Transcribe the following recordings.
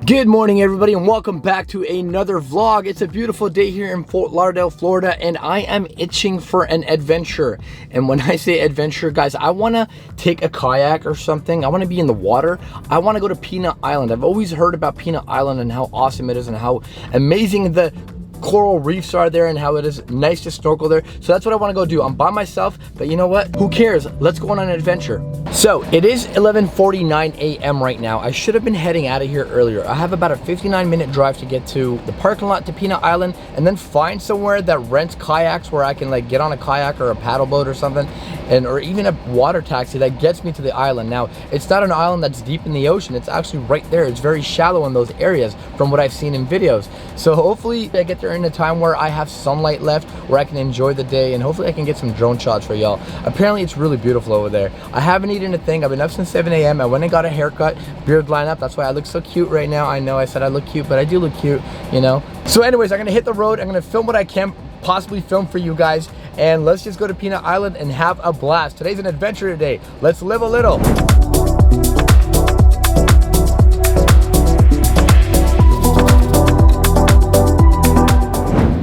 Good morning everybody and welcome back to another vlog. It's a beautiful day here in Fort Lauderdale, Florida, and I am itching for an adventure. And when I say adventure, guys, I want to take a kayak or something. I want to be in the water. I want to go to Peanut Island. I've always heard about Peanut Island and how awesome it is and how amazing the coral reefs are there and how it is nice to snorkel there. So that's what I want to go do. I'm by myself, but you know what? Who cares? Let's go on an adventure. So it is 11:49 a.m. right now. I should have been heading out of here earlier. I have about a 59-minute drive to get to the parking lot to Peanut Island and then find somewhere that rents kayaks where I can like get on a kayak or a paddle boat or something, and or even a water taxi that gets me to the island. Now, it's not an island that's deep in the ocean. It's actually right there. It's very shallow in those areas from what I've seen in videos. So hopefully I get there in a time where I have sunlight left, where I can enjoy the day, and hopefully I can get some drone shots for y'all. Apparently it's really beautiful over there. I haven't eaten a thing. I've been up since 7 a.m. I went and got a haircut, beard lineup. That's why I look so cute right now. I know I said I look cute, but I do look cute, you know. So anyways, I'm gonna hit the road. I'm gonna film what I can possibly film for you guys, and let's just go to Peanut Island and have a blast. Today's an adventure day. Let's live a little.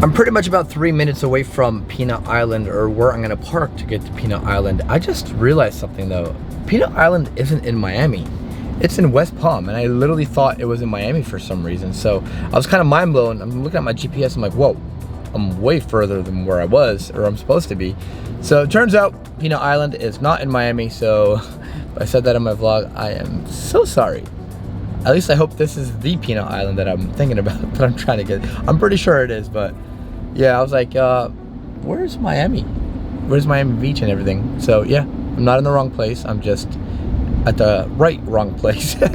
I'm pretty much about 3 minutes away from Peanut Island, or where I'm gonna park to get to Peanut Island. I just realized something though. Peanut Island isn't in Miami. It's in West Palm, and I literally thought it was in Miami for some reason. So I was kind of mind blown. I'm looking at my GPS, I'm like, whoa, I'm way further than where I was, or I'm supposed to be. So it turns out Peanut Island is not in Miami, so if I said that in my vlog, I am so sorry. At least I hope this is the Peanut Island that I'm thinking about, that I'm trying to get. I'm pretty sure it is, but yeah, I was like, where's Miami? Where's Miami Beach and everything? So yeah, I'm not in the wrong place. I'm just at the wrong place. Oh,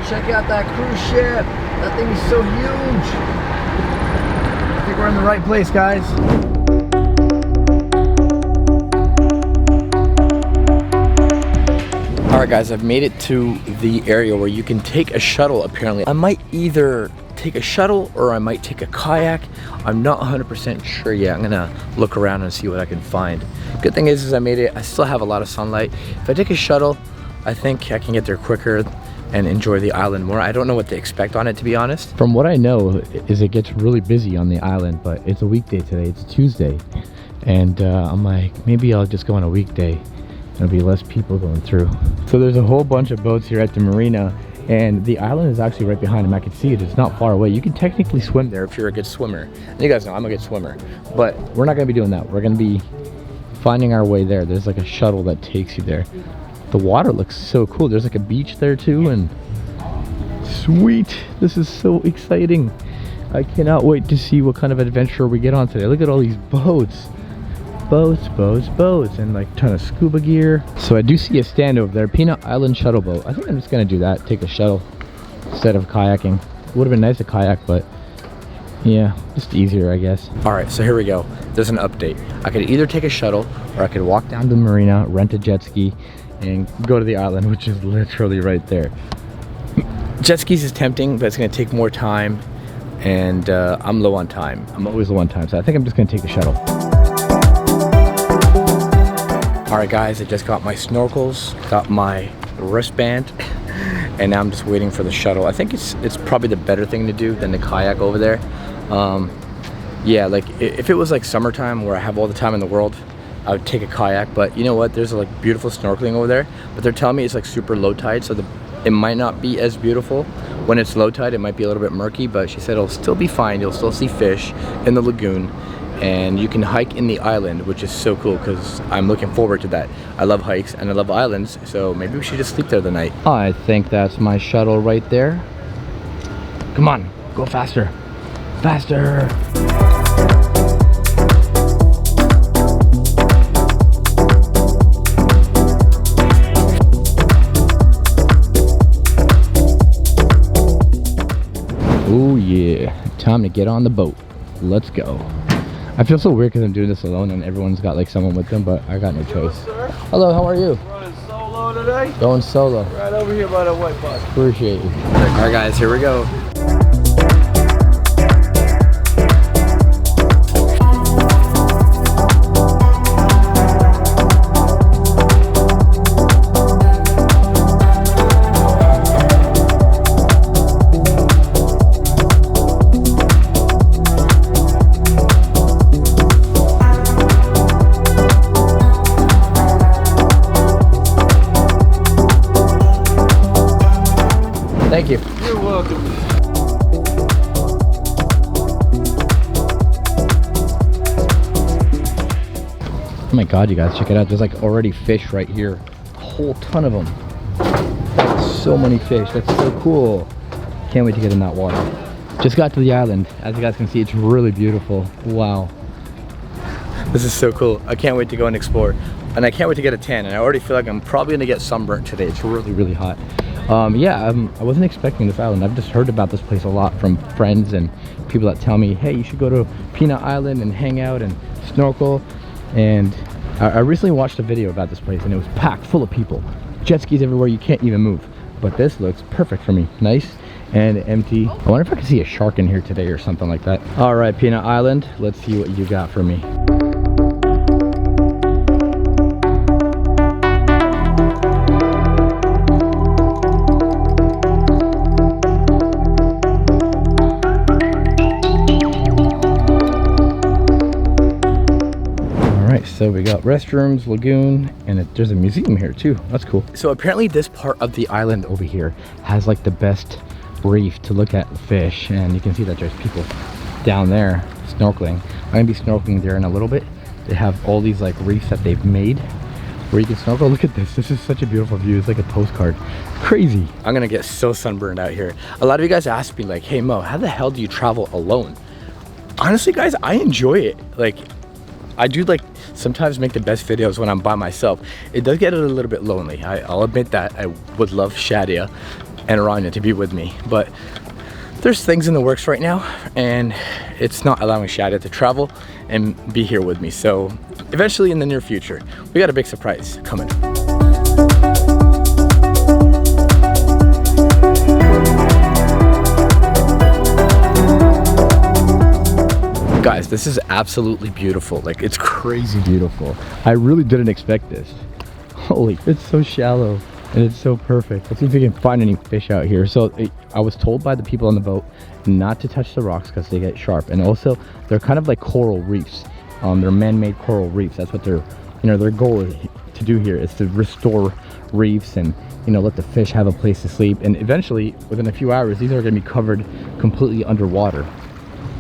check out that cruise ship. That thing is so huge. I think we're in the right place, guys. Alright guys, I've made it to the area where you can take a shuttle apparently. I might either take a shuttle or I might take a kayak. I'm not 100% sure yet. I'm gonna look around and see what I can find. Good thing is I made it. I still have a lot of sunlight. If I take a shuttle, I think I can get there quicker and enjoy the island more. I don't know what to expect on it, to be honest. From what I know is it gets really busy on the island, but it's a weekday today. It's Tuesday. And I'm like, maybe I'll just go on a weekday. There'll be less people going through. So there's a whole bunch of boats here at the marina, and the island is actually right behind them. I can see it. It's not far away. You can technically swim there if you're a good swimmer. And you guys know I'm a good swimmer, but we're not gonna be doing that. We're gonna be finding our way there. There's like a shuttle that takes you there. The water looks so cool. There's like a beach there too, and sweet. This is so exciting. I cannot wait to see what kind of adventure we get on today. Look at all these boats. Boats, and like a ton of scuba gear. So I do see a stand over there, Peanut Island shuttle boat. I think I'm just gonna do that, take a shuttle instead of kayaking. It would have been nice to kayak, but yeah, just easier, I guess. All right, so here we go. There's an update. I could either take a shuttle or I could walk down to the marina, rent a jet ski, and go to the island, which is literally right there. Jet skis is tempting, but it's gonna take more time, and I'm low on time. I'm always low on time, so I think I'm just gonna take the shuttle. Alright guys, I just got my snorkels, got my wristband, and now I'm just waiting for the shuttle. I think it's probably the better thing to do than the kayak over there. Yeah, like if it was like summertime where I have all the time in the world, I would take a kayak, but you know what, there's like beautiful snorkeling over there, but they're telling me it's like super low tide, so it might not be as beautiful. When it's low tide, it might be a little bit murky, but she said it'll still be fine. You'll still see fish in the lagoon, and you can hike in the island, which is so cool because I'm looking forward to that. I love hikes and I love islands, so maybe we should just sleep there the night. I think that's my shuttle right there. Come on, go faster. Faster. Oh yeah, time to get on the boat. Let's go. I feel so weird because I'm doing this alone and everyone's got like someone with them, but I got no choice. Hello, sir. Hello, how are you? Running solo today? Going solo. Right over here by the white bus. Appreciate you. All right, guys, here we go. Thank you. You're welcome. Oh my God, you guys, check it out. There's like already fish right here. A whole ton of them. So many fish. That's so cool. Can't wait to get in that water. Just got to the island. As you guys can see, it's really beautiful. Wow. This is so cool. I can't wait to go and explore. And I can't wait to get a tan. And I already feel like I'm probably gonna get sunburnt today. It's really, really hot. I wasn't expecting this island. I've just heard about this place a lot from friends and people that tell me, hey, you should go to Peanut Island and hang out and snorkel. And I recently watched a video about this place and it was packed full of people. Jet skis everywhere, you can't even move. But this looks perfect for me. Nice and empty. I wonder if I can see a shark in here today or something like that. All right, Peanut Island, let's see what you got for me. So we got restrooms, lagoon, and there's a museum here too. That's cool. So apparently this part of the island over here has like the best reef to look at fish, and you can see that there's people down there snorkeling. I'm gonna be snorkeling there in a little bit. They have all these like reefs that they've made where you can snorkel. Look at this. This is such a beautiful view. It's like a postcard. Crazy. I'm gonna get so sunburned out here. A lot of you guys ask me like, hey Mo, how the hell do you travel alone? Honestly guys, I enjoy it. Like, I do like sometimes make the best videos when I'm by myself. It does get a little bit lonely. I'll admit that. I would love Shadia and Rania to be with me, but there's things in the works right now and it's not allowing Shadia to travel and be here with me. So eventually in the near future, we got a big surprise coming. Guys, this is absolutely beautiful. Like, it's crazy beautiful. I really didn't expect this. Holy, it's so shallow and it's so perfect. Let's see if we can find any fish out here. So I was told by the people on the boat not to touch the rocks because they get sharp, and also they're kind of like coral reefs. They're man-made coral reefs. That's what their goal is to do here, is to restore reefs and let the fish have a place to sleep. And eventually, within a few hours, these are going to be covered completely underwater.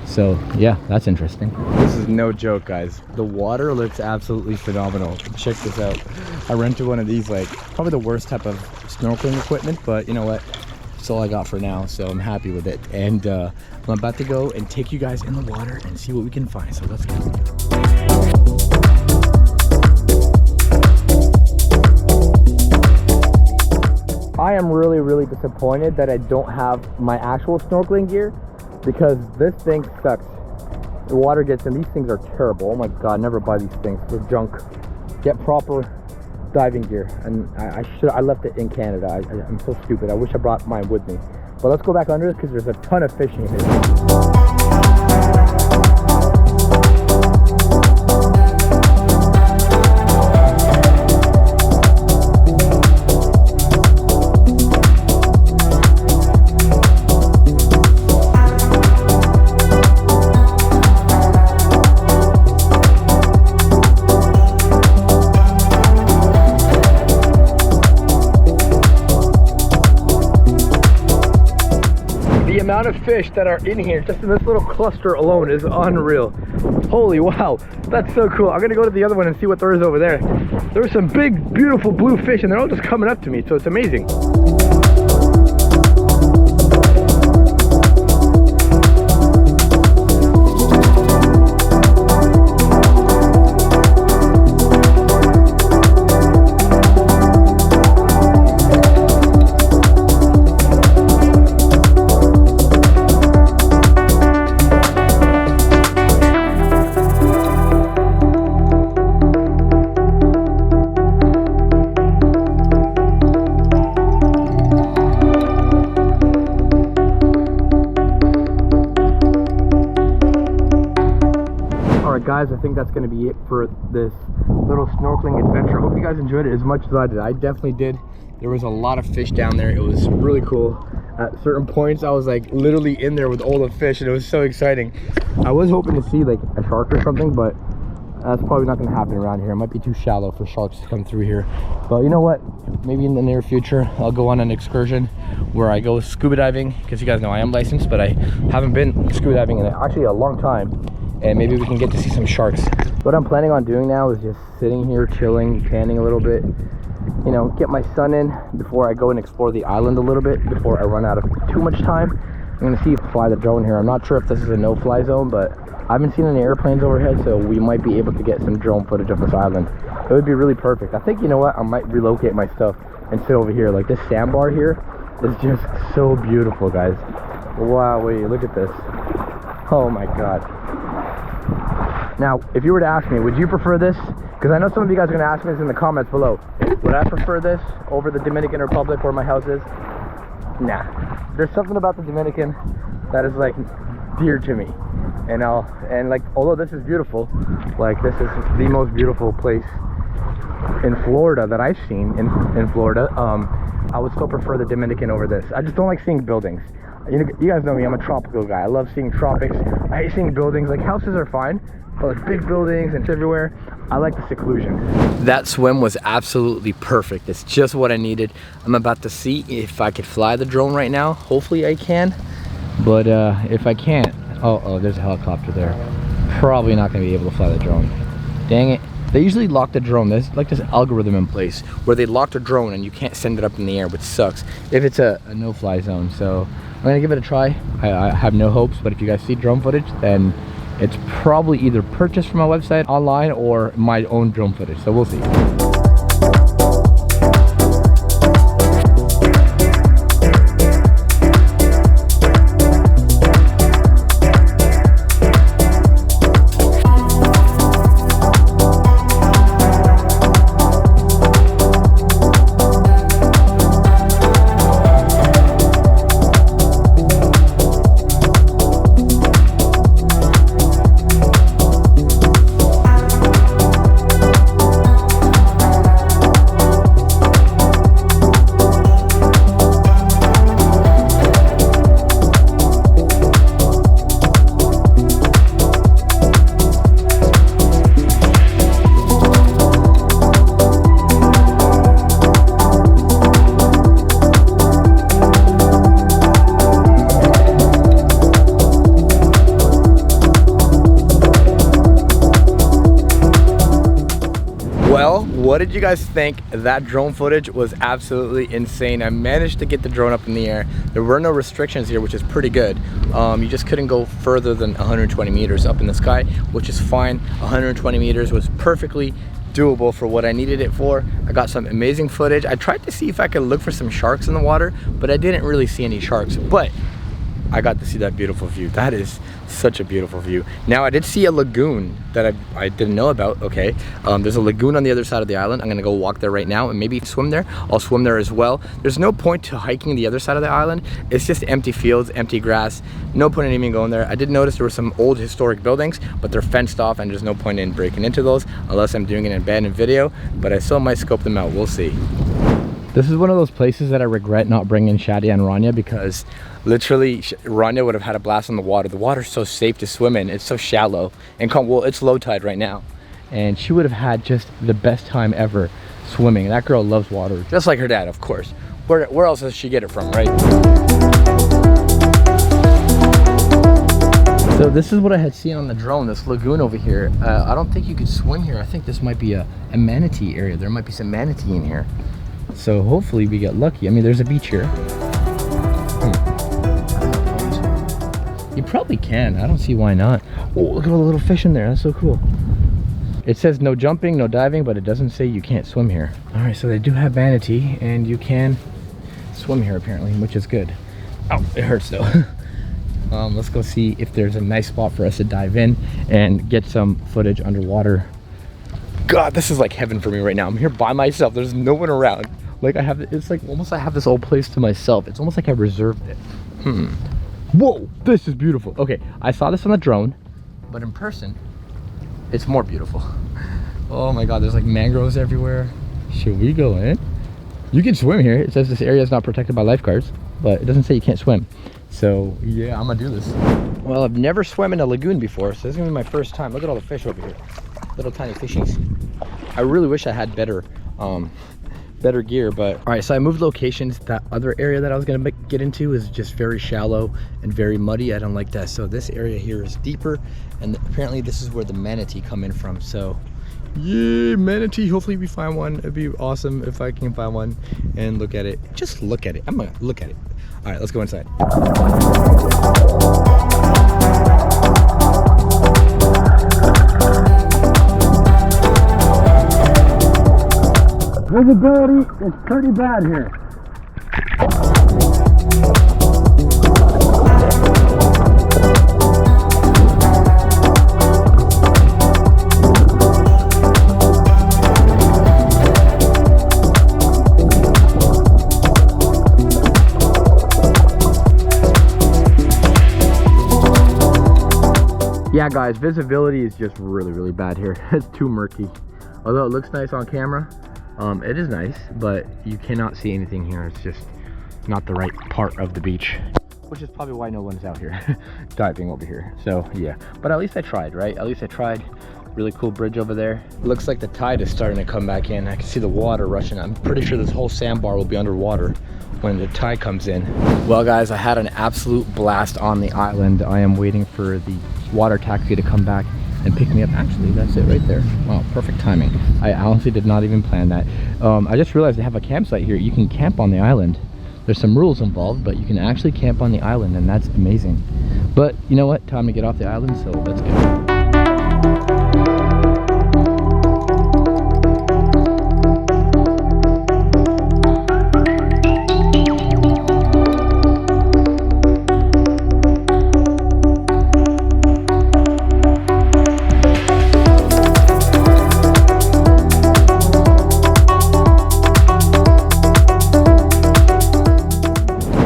So yeah, that's interesting. This is no joke, guys. The water looks absolutely phenomenal. Check this out. I rented one of these, like probably the worst type of snorkeling equipment, but you know what? It's all I got for now, so I'm happy with it. And I'm about to go and take you guys in the water and see what we can find. So let's go. I am really, really disappointed that I don't have my actual snorkeling gear, because this thing sucks. The water gets in. These things are terrible. Oh my God, never buy these things. They're junk. Get proper diving gear. And I left it in Canada. I'm so stupid. I wish I brought mine with me. But let's go back under this because there's a ton of fishing here. The amount of fish that are in here, just in this little cluster alone, is unreal. Holy wow, that's so cool. I'm gonna go to the other one and see what there is over there. There's some big, beautiful blue fish, and they're all just coming up to me, so it's amazing. Guys, I think that's going to be it for this little snorkeling adventure. I hope you guys enjoyed it as much as I did. I definitely did. There was a lot of fish down there. It was really cool. At certain points, I was like literally in there with all the fish, and it was so exciting. I was hoping to see like a shark or something, but That's probably not going to happen around here. It might be too shallow for sharks to come through here. But you know what? Maybe in the near future, I'll go on an excursion where I go scuba diving, because you guys know I am licensed, but I haven't been scuba diving in actually a long time. And maybe we can get to see some sharks. What I'm planning on doing now is just sitting here, chilling, tanning a little bit. You know, get my sun in before I go and explore the island a little bit, before I run out of too much time. I'm going to see if I fly the drone here. I'm not sure if this is a no-fly zone, but I haven't seen any airplanes overhead, so we might be able to get some drone footage of this island. It would be really perfect. I think, you know what, I might relocate my stuff and sit over here. Like, this sandbar here is just so beautiful, guys. Wow, wait, look at this. Oh my god. Now, if you were to ask me, would you prefer this? Because I know some of you guys are going to ask me this in the comments below. Would I prefer this over the Dominican Republic where my house is? Nah. There's something about the Dominican that is like dear to me. And like, although this is beautiful, like this is the most beautiful place in Florida that I've seen in Florida, I would still prefer the Dominican over this. I just don't like seeing buildings. You guys know me, I'm a tropical guy. I love seeing tropics. I hate seeing buildings. Like, houses are fine, but like big buildings and everywhere, I like the seclusion. That swim was absolutely perfect. It's just what I needed. I'm about to see if I could fly the drone right now. Hopefully I can, but if I can't, oh, there's a helicopter there. Probably not gonna be able to fly the drone. Dang it. They usually lock the drone. There's like this algorithm in place where they lock the drone and you can't send it up in the air, which sucks if it's a no-fly zone. So I'm gonna give it a try. I have no hopes, but if you guys see drone footage, then it's probably either purchased from a website online or my own drone footage. So we'll see. Well, what did you guys think? That drone footage was absolutely insane. I managed to get the drone up in the air. There were no restrictions here, which is pretty good. You just couldn't go further than 120 meters up in the sky, which is fine. 120 meters was perfectly doable for what I needed it for. I got some amazing footage. I tried to see if I could look for some sharks in the water, but I didn't really see any sharks. But I got to see that beautiful view. That is such a beautiful view. Now, I did see a lagoon that I didn't know about. Okay, there's a lagoon on the other side of the island. I'm gonna go walk there right now and maybe swim there. I'll swim there as well. There's no point to hiking the other side of the island. It's just empty fields, empty grass. No point in even going there. I did notice there were some old historic buildings, but they're fenced off and there's no point in breaking into those unless I'm doing an abandoned video, but I still might scope them out. We'll see. This is one of those places that I regret not bringing Shadi and Rania, because literally Rania would have had a blast on the water. The water's so safe to swim in. It's so shallow and calm. Well, it's low tide right now, and she would have had just the best time ever swimming. That girl loves water, just like her dad, of course. Where else does she get it from, right? So this is what I had seen on the drone, this lagoon over here. I don't think you could swim here. I think this might be a manatee area. There might be some manatee in here. So hopefully we get lucky. I mean, there's a beach here. You probably can. I don't see why not. Oh, look at all the little fish in there. That's so cool. It says no jumping, no diving, but it doesn't say you can't swim here. All right, so they do have manatee, and you can swim here apparently, which is good. Oh, it hurts though. Let's go see if there's a nice spot for us to dive in and get some footage underwater. God, this is like heaven for me right now. I'm here by myself. There's no one around. Like, it's like almost I have this whole place to myself. It's almost like I reserved it. Whoa, this is beautiful. Okay, I saw this on the drone, but in person, it's more beautiful. Oh my God, there's like mangroves everywhere. Should we go in? You can swim here. It says this area is not protected by lifeguards, but it doesn't say you can't swim. So yeah, I'm gonna do this. Well, I've never swam in a lagoon before, so this is gonna be my first time. Look at all the fish over here. little tiny fishies. I really wish I had better better gear, but all right, so I moved locations. That other area that I was gonna get into is just very shallow and very muddy. I don't like that. So this area here is deeper, and apparently this is where the manatee come in from. So yeah, manatee, hopefully we find one. It'd be awesome if I can find one and look at it. Just look at it. I'm gonna look at it. All right, let's go inside. Visibility is pretty bad here. Yeah guys, visibility is just really bad here. It's too murky. Although it looks nice on camera, it is nice, but you cannot see anything here. It's just not the right part of the beach, which is probably why no one's out here diving over here. So yeah, but at least I tried, right? At least I tried. Really cool bridge over there. Looks like the tide is starting to come back in. I can see the water rushing. I'm pretty sure this whole sandbar will be underwater when the tide comes in. Well guys, I had an absolute blast on the island. I am waiting for the water taxi to come back and pick me up. Actually, that's it right there. Wow, perfect timing. I honestly did not even plan that. I just realized they have a campsite here. You can camp on the island. There's some rules involved, but you can actually camp on the island, and that's amazing. But you know what? Time to get off the island, so let's go.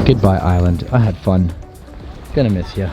Goodbye island. I had fun. Gonna miss ya.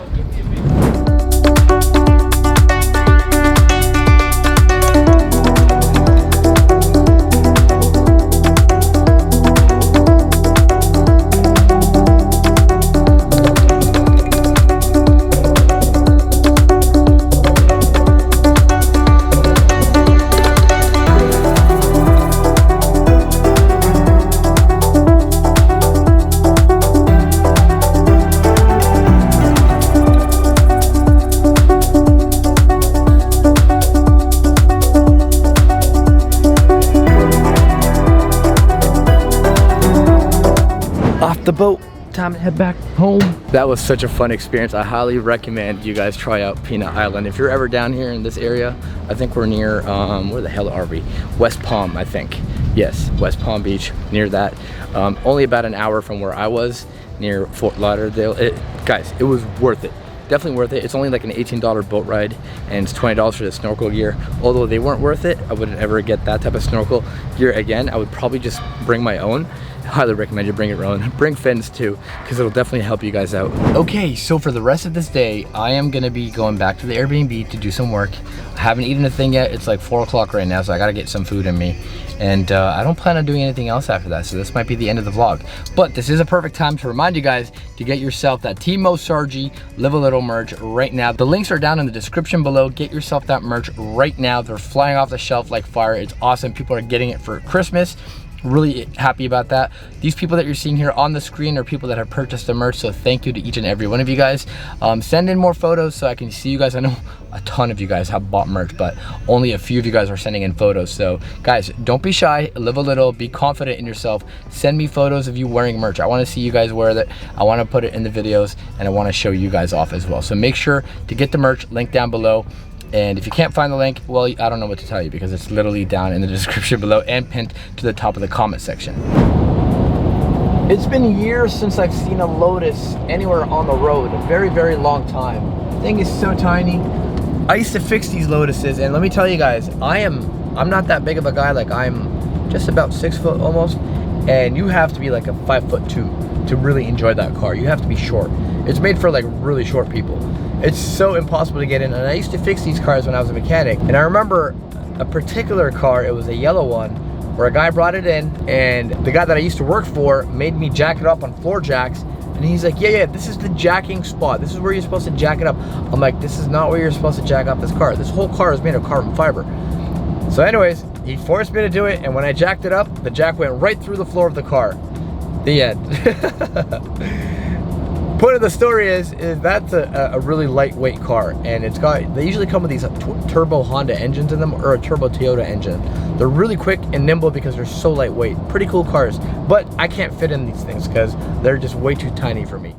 The boat, time to head back home. That was such a fun experience. I highly recommend you guys try out Peanut Island. If you're ever down here in this area, I think we're near, where the hell are we? West Palm, I think. Yes, West Palm Beach, near that. Only about an hour from where I was, near Fort Lauderdale. Guys, it was worth it. Definitely worth it. It's only like an $18 boat ride, and it's $20 for the snorkel gear. Although they weren't worth it, I wouldn't ever get that type of snorkel gear again. I would probably just bring my own. Highly recommend you bring your own. Bring fins too, because it'll definitely help you guys out. Okay, so for the rest of this day, I am gonna be going back to the Airbnb to do some work. I haven't eaten a thing yet. It's like 4 o'clock right now, so I gotta get some food in me. And I don't plan on doing anything else after that, so this might be the end of the vlog. But this is a perfect time to remind you guys to get yourself that Timo Sargi Live a Little merch right now. The links are down in the description below. Get yourself that merch right now. They're flying off the shelf like fire. It's awesome. People are getting it for Christmas. Really happy about that. These people that you're seeing here on the screen are people that have purchased the merch, so thank you to each and every one of you guys. Send in more photos so I can see you guys. I know a ton of you guys have bought merch, but only a few of you guys are sending in photos. So guys, don't be shy, live a little, be confident in yourself. Send me photos of you wearing merch. I want to see you guys wear that. I want to put it in the videos, and I want to show you guys off as well. So make sure to get the merch, link down below. And if you can't find the link, well, I don't know what to tell you, because it's literally down in the description below and pinned to the top of the comment section. It's been years since I've seen a Lotus anywhere on the road. A very long time. The thing is so tiny. I used to fix these Lotuses, and let me tell you guys, I'm not that big of a guy. Like, I'm just about 6 foot almost, and you have to be like a 5'2" to really enjoy that car. You have to be short. It's made for like really short people. It's so impossible to get in, and I used to fix these cars when I was a mechanic, and I remember a particular car. It was a yellow one where a guy brought it in, and the guy that I used to work for made me jack it up on floor jacks And he's like, yeah, this is the jacking spot. This is where you're supposed to jack it up. I'm like, this is not where you're supposed to jack up this car. This whole car is made of carbon fiber. So anyways, he forced me to do it, and when I jacked it up, the jack went right through the floor of the car. The end. Point of the story is that's a really lightweight car, and they usually come with these turbo Honda engines in them, or a turbo Toyota engine. They're really quick and nimble because they're so lightweight. Pretty cool cars, but I can't fit in these things because they're just way too tiny for me.